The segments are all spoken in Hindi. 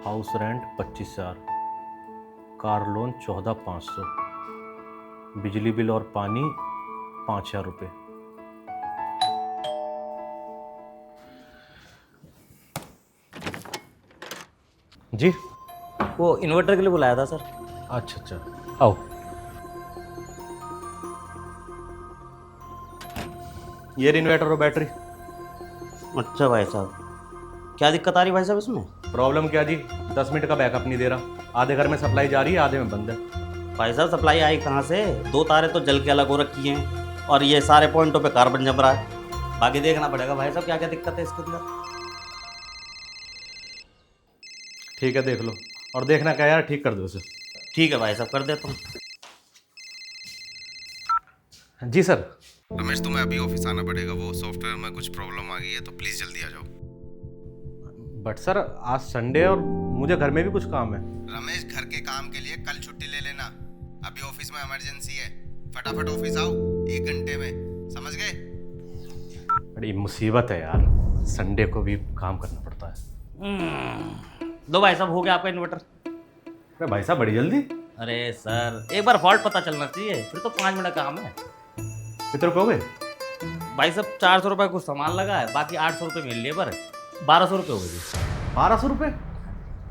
हाउस रेंट 25,000, कार लोन 14,500, बिजली बिल और पानी 5,000 रुपये। जी वो इन्वर्टर के लिए बुलाया था सर। अच्छा अच्छा, आओ। ये इन्वर्टर और बैटरी। अच्छा भाई साहब, क्या दिक्कत आ रही भाई साहब इसमें? प्रॉब्लम क्या जी, 10 मिनट का बैकअप नहीं दे रहा। आधे घर में सप्लाई जा रही है, आधे में बंद है। भाई साहब सप्लाई आई कहाँ से? 2 तारें तो जल के अलग हो रखी हैं और ये सारे पॉइंटों पे कार्बन जम रहा है। बाकी देखना पड़ेगा भाई साहब क्या क्या दिक्कत है इसके अंदर। ठीक है, देख लो और देखना क्या यार, ठीक कर दो इसे। ठीक है भाई साहब, कर देता हूँ। जी सर। रमेश, तुम्हें अभी ऑफिस आना पड़ेगा। वो सॉफ्टवेयर में कुछ प्रॉब्लम आ गई है, तो प्लीज़ जल्दी आ जाओ। बट सर आज संडे और मुझे घर में भी कुछ काम है। रमेश, घर के काम के लिए कल छुट्टी ले लेना। अभी ऑफिस में इमरजेंसी है। फटाफट ऑफिस आओ 1 घंटे में, समझ गए? बड़ी मुसीबत है यार, संडे को भी काम करना पड़ता है। दो भाई साहब, हो गया आपका इन्वर्टर? अरे भाई साहब बड़ी जल्दी। अरे सर, एक बार फॉल्ट पता चलना चाहिए, फिर तो 5 मिनट का काम है। कितने रुपये हो गए? भाई साहब 400 रुपये कुछ सामान लगा है, बाकी 800 रुपये मिल लिए, पर 1200 रुपये हो गए जी। 1200 रुपये?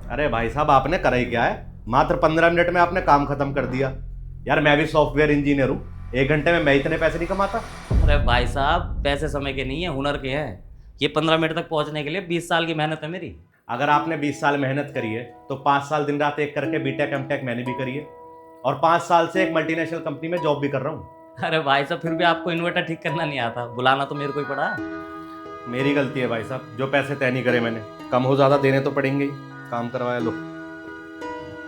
अरे भाई साहब आपने करा ही क्या है, मात्र 15 मिनट में आपने काम खत्म कर दिया। यार मैं भी सॉफ्टवेयर इंजीनियर हूँ, 1 घंटे में मैं इतने पैसे नहीं कमाता। अरे भाई साहब, पैसे समय के नहीं है, हुनर के हैं। ये 15 मिनट तक पहुंचने के लिए 20 साल की मेहनत है मेरी। अगर आपने 20 साल मेहनत करी है तो 5 साल दिन रात एक करके बीटेक एमटेक मैंने भी करी है, और 5 साल से एक मल्टीनेशनल कंपनी में जॉब भी कर रहा हूँ। अरे भाई साहब, फिर भी आपको इन्वर्टर ठीक करना नहीं आता, बुलाना तो मेरे को ही पड़ा। मेरी गलती है भाई साहब, जो पैसे तय नहीं करे मैंने। कम हो ज़्यादा देने तो पड़ेंगे ही, काम करवाया लो।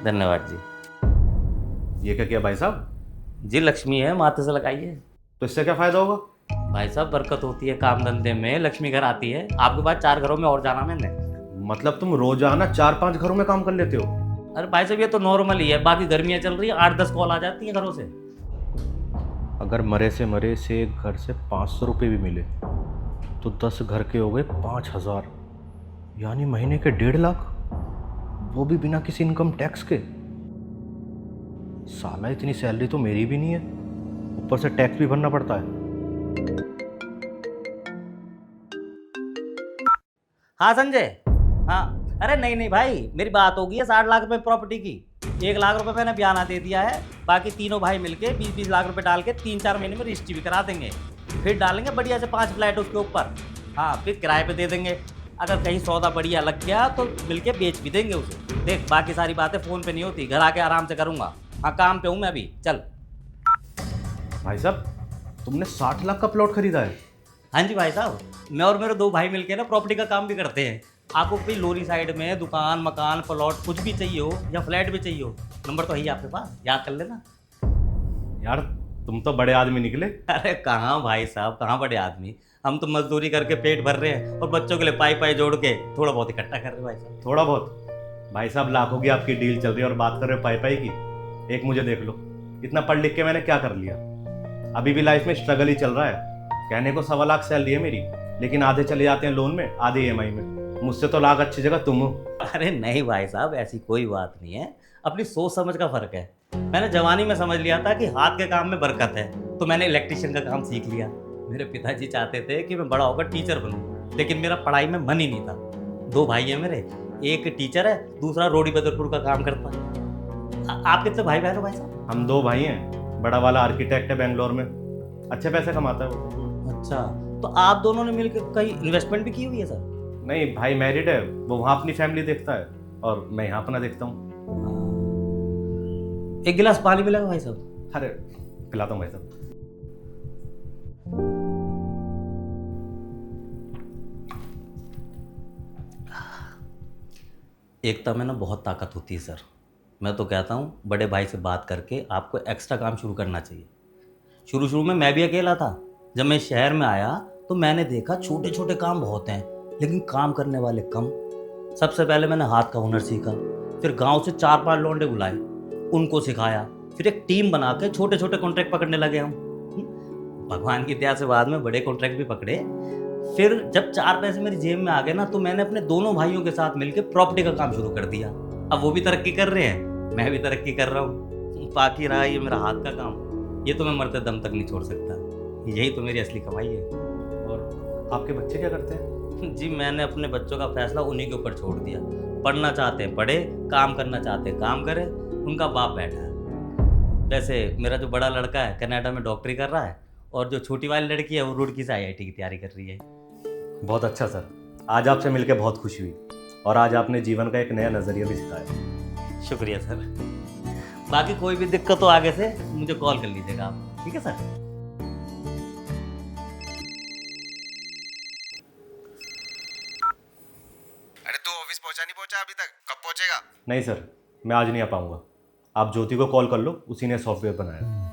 धन्यवाद जी। ये क्या किया भाई साहब? जी लक्ष्मी है, माथे से लगाइए। तो इससे क्या फ़ायदा होगा? भाई साहब बरकत होती है काम धंधे में, लक्ष्मी घर आती है। आपके पास 4 घरों में और जाना मैंने। मतलब तुम रोजाना 4-5 घरों में काम कर लेते हो? अरे भाई साहब ये तो नॉर्मल ही है, बाकी गर्मियाँ चल रही है, 8-10 कॉल आ जाती है घरों से। अगर मरे से एक घर से 500 रुपये भी मिले तो 10 घर के हो गए 5,000, यानी महीने के 1.5 लाख, वो भी बिना किसी इनकम टैक्स के। साला इतनी सैलरी तो मेरी भी नहीं है, ऊपर से टैक्स भी भरना पड़ता है। हाँ संजय, हाँ। अरे नहीं नहीं भाई, मेरी बात होगी है 60 लाख रुपए प्रॉपर्टी की। 1 लाख रुपए मैंने बयाना दे दिया है, बाकी तीनों भाई मिलके 20-20 लाख रुपए डाल के 3-4 महीने में रजिस्ट्री भी करा देंगे। फिर डालेंगे बढ़िया से 5 फ्लैट उसके ऊपर। हाँ, फिर किराए पे दे देंगे। अगर कहीं सौदा बढ़िया लग गया तो मिलके बेच भी देंगे उसे। देख, बाकी सारी बातें फ़ोन पे नहीं होती, घर आके आराम से करूँगा। हाँ, काम पे हूँ मैं अभी, चल। भाई साहब तुमने 60 लाख का प्लॉट खरीदा है? हाँ जी भाई साहब, मैं और मेरे 2 भाई मिलके ना प्रॉपर्टी का काम भी करते हैं। आपको कोई लोरी साइड में दुकान मकान प्लॉट कुछ भी चाहिए हो या फ्लैट भी चाहिए हो, नंबर तो है ही आपके पास, याद कर लेना। यार तुम तो बड़े आदमी निकले। अरे कहाँ भाई साहब, कहाँ बड़े आदमी। हम तो मजदूरी करके पेट भर रहे हैं और बच्चों के लिए पाई पाई जोड़ के थोड़ा बहुत इकट्ठा कर रहे हैं भाई साहब। थोड़ा बहुत? भाई साहब लाखों की आपकी डील चल रही है और बात कर रहे हो पाई पाई की। एक मुझे देख लो, इतना पढ़ लिख के मैंने क्या कर लिया? अभी भी लाइफ में स्ट्रगल ही चल रहा है। कहने को 1.25 लाख सैलरी है मेरी, लेकिन आधे चले जाते हैं लोन में, आधे ईएमआई में। मुझसे तो लाख अच्छी जगह तुम हो। अरे नहीं भाई साहब, ऐसी कोई बात नहीं है, अपनी सोच समझ का फर्क है। मैंने जवानी में समझ लिया था कि हाथ के काम में बरकत है, तो मैंने इलेक्ट्रिशियन का काम सीख लिया। मेरे पिताजी चाहते थे कि मैं बड़ा होकर टीचर बनूं, लेकिन मेरा पढ़ाई में मन ही नहीं था। 2 भाई हैं मेरे, एक टीचर है, दूसरा रोडी बदरपुर का काम करता है। आप कितने भाई बहन हो भाई साहब? हम 2 भाई हैं, बड़ा वाला आर्किटेक्ट है बेंगलोर में, अच्छे पैसे कमाता है वो। अच्छा, तो आप दोनों ने मिलकर कहीं इन्वेस्टमेंट भी की हुई है सर? नहीं, भाई मैरिड है, वो वहाँ अपनी फैमिली देखता है और मैं यहाँ अपना देखता हूँ। 1 गिलास पानी मिलेगा भाई साहब? अरे पिलाता हूँ भाई साहब। एकता में ना बहुत ताकत होती है सर। मैं तो कहता हूँ बड़े भाई से बात करके आपको एक्स्ट्रा काम शुरू करना चाहिए। शुरू शुरू में मैं भी अकेला था। जब मैं शहर में आया तो मैंने देखा छोटे छोटे काम बहुत हैं, लेकिन काम करने वाले कम। सबसे पहले मैंने हाथ का हुनर सीखा, फिर गांव से 4-5 लौंडे बुलाए, उनको सिखाया, फिर एक टीम बना के छोटे छोटे कॉन्ट्रैक्ट पकड़ने लगे हम। भगवान की दया से बाद में बड़े कॉन्ट्रैक्ट भी पकड़े। फिर जब 4 पैसे मेरी जेब में आ गए ना, तो मैंने अपने दोनों भाइयों के साथ मिलकर प्रॉपर्टी का काम शुरू कर दिया। अब वो भी तरक्की कर रहे हैं, मैं भी तरक्की कर रहा हूँ। बाकी रहा ये मेरा हाथ का काम, ये तो मैं मरते दम तक नहीं छोड़ सकता। यही तो मेरी असली कमाई है। और आपके बच्चे क्या करते हैं? जी मैंने अपने बच्चों का फैसला उन्हीं के ऊपर छोड़ दिया। पढ़ना चाहते हैं पढ़े, काम करना चाहते हैं काम करे, उनका बाप बैठा है। वैसे मेरा जो बड़ा लड़का है कनाडा में डॉक्टरी कर रहा है, और जो छोटी वाली लड़की है वो रुड़की से IIT की तैयारी कर रही है। बहुत अच्छा सर, आज आपसे मिलकर बहुत खुशी हुई और आज आपने जीवन का एक नया नज़रिया भी सिखाया। शुक्रिया सर। बाकी कोई भी दिक्कत हो आगे से मुझे कॉल कर लीजिएगा आप, ठीक है सर? अरे तू ऑफिस पहुंचा नहीं पहुंचा अभी तक? कब पहुंचेगा? नहीं सर, मैं आज नहीं आ पाऊँगा। आप ज्योति को कॉल कर लो, उसी ने सॉफ्टवेयर बनाया।